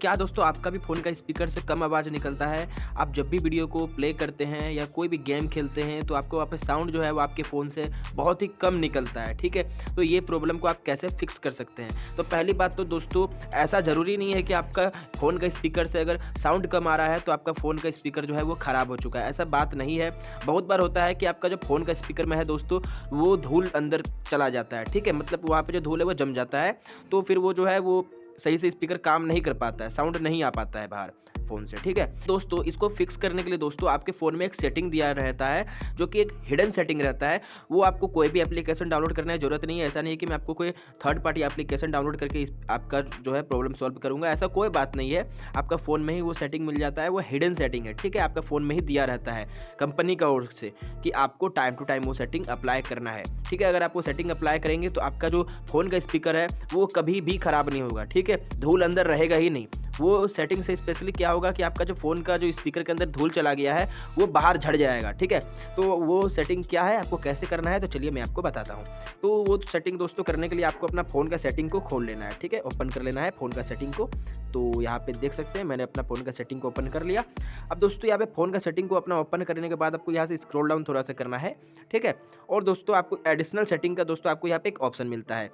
क्या दोस्तों आपका भी फ़ोन का स्पीकर से कम आवाज़ निकलता है? आप जब भी वीडियो को प्ले करते हैं या कोई भी गेम खेलते हैं तो आपको वहाँ पे साउंड जो है वो आपके फ़ोन से बहुत ही कम निकलता है, ठीक है? तो ये प्रॉब्लम को आप कैसे फ़िक्स कर सकते हैं? तो पहली बात तो दोस्तों ऐसा ज़रूरी नहीं है कि आपका फ़ोन का स्पीकर से अगर साउंड कम आ रहा है तो आपका फ़ोन का स्पीकर जो है वो ख़राब हो चुका है, ऐसा बात नहीं है। बहुत बार होता है कि आपका जो फ़ोन का स्पीकर में है दोस्तों वो धूल अंदर चला जाता है, ठीक है? मतलब वहाँ पे जो धूल है वो जम जाता है, तो फिर वो जो है वो सही से स्पीकर काम नहीं कर पाता है, साउंड नहीं आ पाता है बाहर फ़ोन से, ठीक है? दोस्तों इसको फ़िक्स करने के लिए दोस्तों आपके फ़ोन में एक सेटिंग दिया रहता है, जो कि एक हिडन सेटिंग रहता है। वो आपको कोई भी एप्लीकेशन डाउनलोड करने की ज़रूरत नहीं है। ऐसा नहीं है कि मैं आपको कोई थर्ड पार्टी एप्लीकेशन डाउनलोड करके इस आपका जो है प्रॉब्लम सॉल्व करूँगा, ऐसा कोई बात नहीं है। आपका फ़ोन में ही वो सेटिंग मिल जाता है, वो हिडन सेटिंग है, ठीक है? आपका फ़ोन में ही दिया रहता है कंपनी का ओर से कि आपको टाइम टू टाइम वो सेटिंग अप्लाई करना है, ठीक है? अगर आप वो सेटिंग अप्लाई करेंगे तो आपका जो फ़ोन का स्पीकर है, वो कभी भी खराब नहीं होगा, ठीक है? धूल अंदर रहेगा ही नहीं। वो सेटिंग से स्पेशली क्या होगा कि आपका जो फ़ोन का जो स्पीकर के अंदर धूल चला गया है, वो बाहर झड़ जाएगा, ठीक है? तो वो सेटिंग क्या है, आपको कैसे करना है, तो चलिए मैं आपको बताता हूँ। तो वो सेटिंग दोस्तों करने के लिए आपको अपना फ़ोन का सेटिंग को खोल लेना है, ठीक है? ओपन कर लेना है फ़ोन का सेटिंग को। तो यहाँ पे देख सकते हैं मैंने अपना फ़ोन का सेटिंग को ओपन कर लिया। अब दोस्तों यहाँ पे फ़ोन का सेटिंग को अपना ओपन करने के बाद आपको यहाँ से स्क्रॉल डाउन थोड़ा-सा करना है, ठीक है? और दोस्तों आपको एडिशनल सेटिंग का दोस्तों आपको यहाँ पे एक ऑप्शन मिलता है।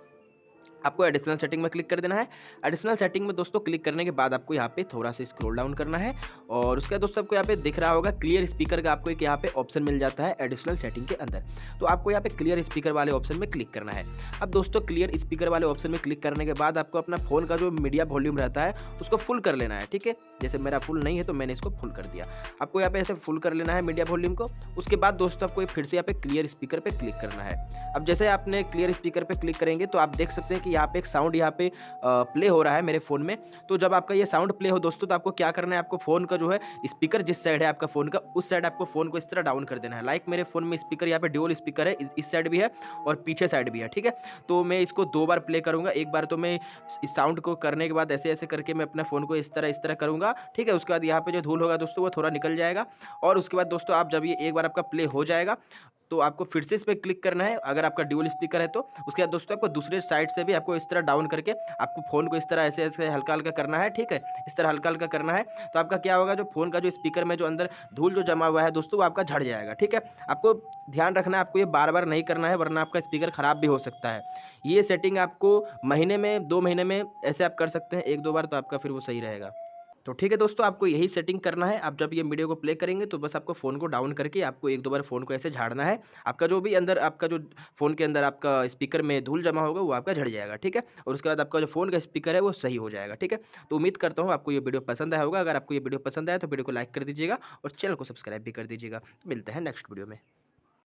आपको एडिशनल सेटिंग में क्लिक कर देना है। एडिशनल सेटिंग में दोस्तों क्लिक करने के बाद आपको यहाँ पे थोड़ा-सा स्क्रॉल डाउन करना है और उसके बाद दोस्तों आपको यहाँ पे दिख रहा होगा क्लियर स्पीकर का आपको एक यहाँ पे ऑप्शन मिल जाता है एडिशनल सेटिंग के अंदर। तो आपको यहाँ पे क्लियर स्पीकर वाले ऑप्शन में क्लिक करना है। अब दोस्तों क्लियर स्पीकर वाले ऑप्शन में क्लिक करने के बाद आपको अपना फ़ोन का जो मीडिया वॉल्यूम रहता है उसको फुल कर लेना है, ठीक है? जैसे मेरा फुल नहीं है तो मैंने इसको फुल कर दिया। आपको यहाँ पे ऐसे फुल कर लेना है मीडिया वॉल्यूम को। उसके बाद दोस्तों आपको फिर से यहाँ पे क्लियर स्पीकर पे क्लिक करना है। अब जैसे आपने क्लियर स्पीकर पे क्लिक करेंगे तो आप देख सकते हैं कि यहाँ पे एक साउंड यहाँ पे प्ले हो रहा है मेरे फ़ोन में। तो जब आपका ये साउंड प्ले हो दोस्तों तो आपको क्या करना है, आपको फ़ोन का जो है स्पीकर जिस साइड है आपका फ़ोन का, उस साइड आपको फ़ोन को इस तरह डाउन कर देना है। लाइक मेरे फ़ोन में स्पीकर यहाँ पे ड्यूल स्पीकर है, इस साइड भी है और पीछे साइड भी है, ठीक है? तो मैं इसको 2 बार प्ले करूँगा। एक बार तो मैं इस साउंड को करने के बाद ऐसे-ऐसे करके मैं अपने फ़ोन को इस तरह करूँगा, ठीक है? उसके बाद यहाँ पे जो धूल होगा दोस्तों वो थोड़ा निकल जाएगा और उसके बाद दोस्तों आप जब ये एक बार आपका प्ले हो जाएगा तो आपको फिर से इस पे क्लिक करना है, अगर आपका ड्यूल स्पीकर है तो। उसके बाद दोस्तों आपको दूसरे साइड से भी आपको इस तरह डाउन करके आपको फ़ोन को इस तरह ऐसे-ऐसे हल्का-हल्का करना है, ठीक है? इस तरह हल्का-हल्का करना है, तो आपका क्या होगा जो फ़ोन का जो स्पीकर में जो अंदर धूल जो जमा हुआ है दोस्तों वो आपका झड़ जाएगा, ठीक है? आपको ध्यान रखना है, आपको ये बार-बार नहीं करना है वरना आपका स्पीकर खराब भी हो सकता है। ये सेटिंग आपको महीने में 2 महीने में ऐसे आप कर सकते हैं 1-2 बार, तो आपका फिर वो सही रहेगा। तो ठीक है दोस्तों, आपको यही सेटिंग करना है। आप जब ये वीडियो को प्ले करेंगे तो बस आपको फ़ोन को डाउन करके आपको 1-2 बार फ़ोन को ऐसे झाड़ना है। आपका जो भी अंदर आपका जो फ़ोन के अंदर आपका स्पीकर में धूल जमा होगा वो आपका झड़ जाएगा, ठीक है? और उसके बाद आपका जो फ़ोन का स्पीकर है वो सही हो जाएगा, ठीक है? तो उम्मीद करता हूँ आपको ये वीडियो पसंद आया होगा। अगर आपको ये वीडियो पसंद आया तो वीडियो को लाइक कर दीजिएगा और चैनल को सब्सक्राइब भी कर दीजिएगा। मिलते हैं नेक्स्ट वीडियो में।